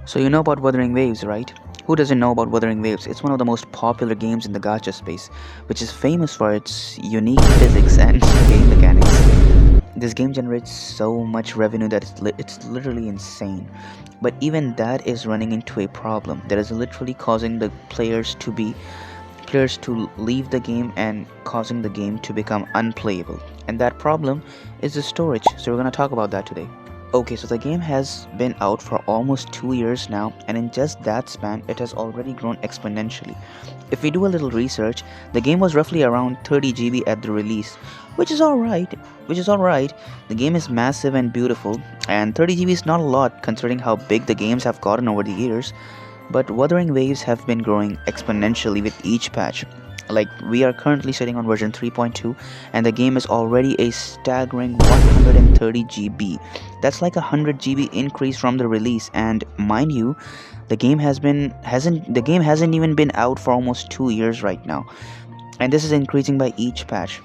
So you know about Wuthering Waves, right? Who doesn't know about Wuthering Waves? It's one of the most popular games in the gacha space, which is famous for its unique physics and game mechanics. This game generates so much revenue that it's literally insane. But even that is running into a problem that is literally causing the players to leave the game and causing the game to become unplayable. And that problem is the storage. So we're going to talk about that today. Okay, so the game has been out for almost 2 years now, and in just that span, it has already grown exponentially. If we do a little research, the game was roughly around 30 GB at the release, which is alright. The game is massive and beautiful, and 30 GB is not a lot considering how big the games have gotten over the years. But Wuthering Waves have been growing exponentially with each patch. Like, we are currently sitting on version 3.2, and the game is already a staggering 130 GB. That's like a 100 GB increase from the release, and mind you, the game hasn't even been out for almost 2 years right now, and this is increasing by each patch.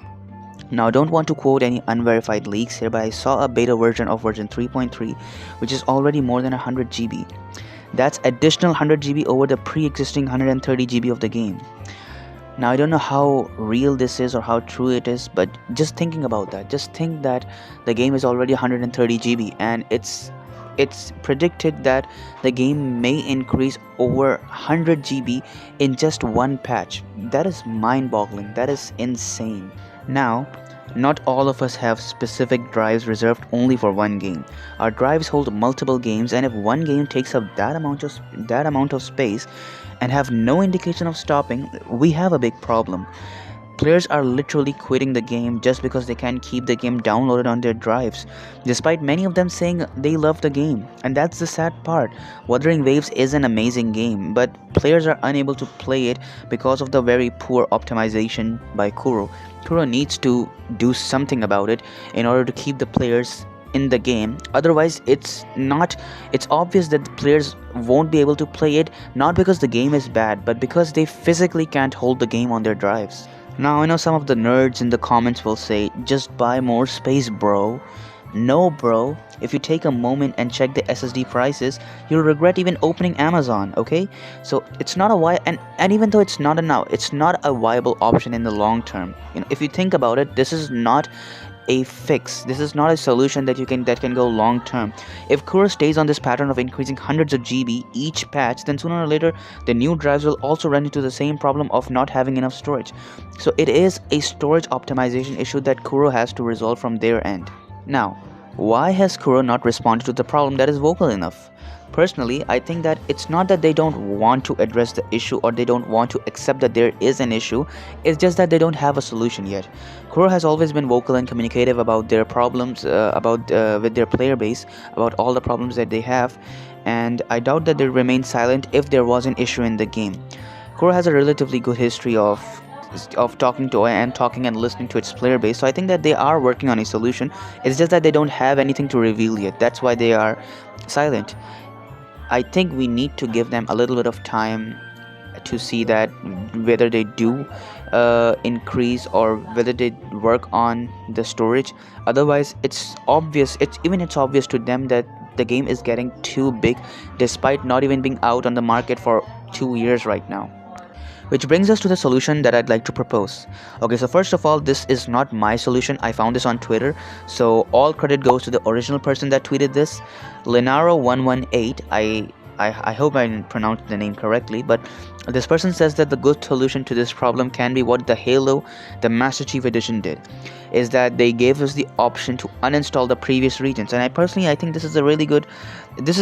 Now, I don't want to quote any unverified leaks here, but I saw a beta version of version 3.3, which is already more than 100 GB. That's additional 100 GB over the pre-existing 130 GB of the game. Now, I don't know how real this is or how true it is, but just thinking about that, just think that the game is already 130 GB, and it's predicted that the game may increase over 100 GB in just one patch. That is mind-boggling. That is insane. Now, not all of us have specific drives reserved only for one game. Our drives hold multiple games, and if one game takes up that amount of space and have no indication of stopping, we have a big problem. Players are literally quitting the game just because they can't keep the game downloaded on their drives, despite many of them saying they love the game. And that's the sad part. Wuthering Waves is an amazing game, but players are unable to play it because of the very poor optimization by Kuro. Kuro needs to do something about it in order to keep the players in the game. Otherwise, it's obvious that the players won't be able to play it, not because the game is bad, but because they physically can't hold the game on their drives. Now, I know some of the nerds in the comments will say, just buy more space, bro. No, bro. If you take a moment and check the SSD prices, you'll regret even opening Amazon, okay? So it's not and even though it's not a viable option in the long term. If you think about it, this is not a fix. This is not a solution that can go long term. If Kuro stays on this pattern of increasing hundreds of GB each patch, then sooner or later the new drives will also run into the same problem of not having enough storage. So it is a storage optimization issue that Kuro has to resolve from their end. Now, why has Kuro not responded to the problem that is vocal enough? Personally, I think that it's not that they don't want to address the issue or they don't want to accept that there is an issue, it's just that they don't have a solution yet. Kuro has always been vocal and communicative about their problems, with their player base, about all the problems that they have, and I doubt that they remain silent if there was an issue in the game. Kuro has a relatively good history of talking and listening to its player base, so I think that they are working on a solution. It's just that they don't have anything to reveal yet. That's why they are silent. I think we need to give them a little bit of time to see that whether they do increase or whether they work on the storage. Otherwise, it's obvious to them that the game is getting too big despite not even being out on the market for 2 years right now. Which brings us to the solution that I'd like to propose. Okay, so first of all, this is not my solution. I found this on Twitter, so all credit goes to the original person that tweeted this, Lenaro118. I hope I pronounced the name correctly, but this person says that the good solution to this problem can be what the Master Chief Edition did, is that they gave us the option to uninstall the previous regions. And I think this is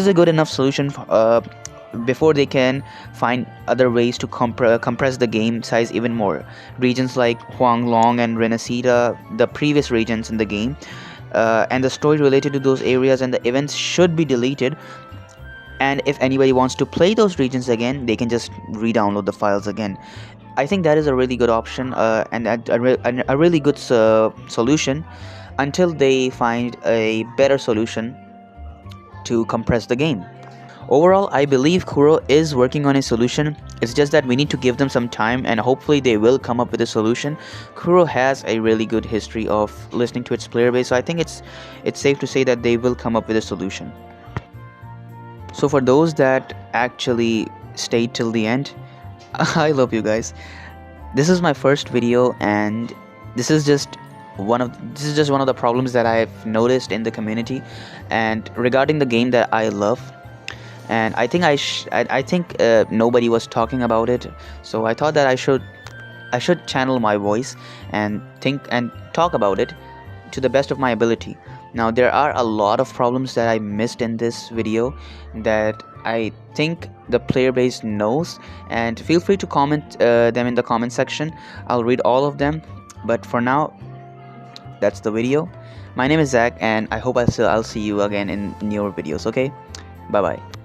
a good enough solution before they can find other ways to compress the game size even more. Regions like Huanglong and Renacida, the previous regions in the game, and the story related to those areas and the events should be deleted. And if anybody wants to play those regions again, they can just re-download the files again. I think that is a really good option and a really good solution until they find a better solution to compress the game. Overall, I believe Kuro is working on a solution. It's just that we need to give them some time, and hopefully they will come up with a solution. Kuro has a really good history of listening to its player base, so I think it's safe to say that they will come up with a solution. So for those that actually stayed till the end, I love you guys. This is my first video, and this is just one of the problems that I've noticed in the community, and regarding the game that I love. And I think I think nobody was talking about it, so I thought that I should channel my voice and think and talk about it to the best of my ability. Now, there are a lot of problems that I missed in this video that I think the player base knows, and feel free to comment them in the comment section. I'll read all of them, but for now, that's the video. My name is Zack, and I hope I'll see you again in newer videos. Okay, bye bye.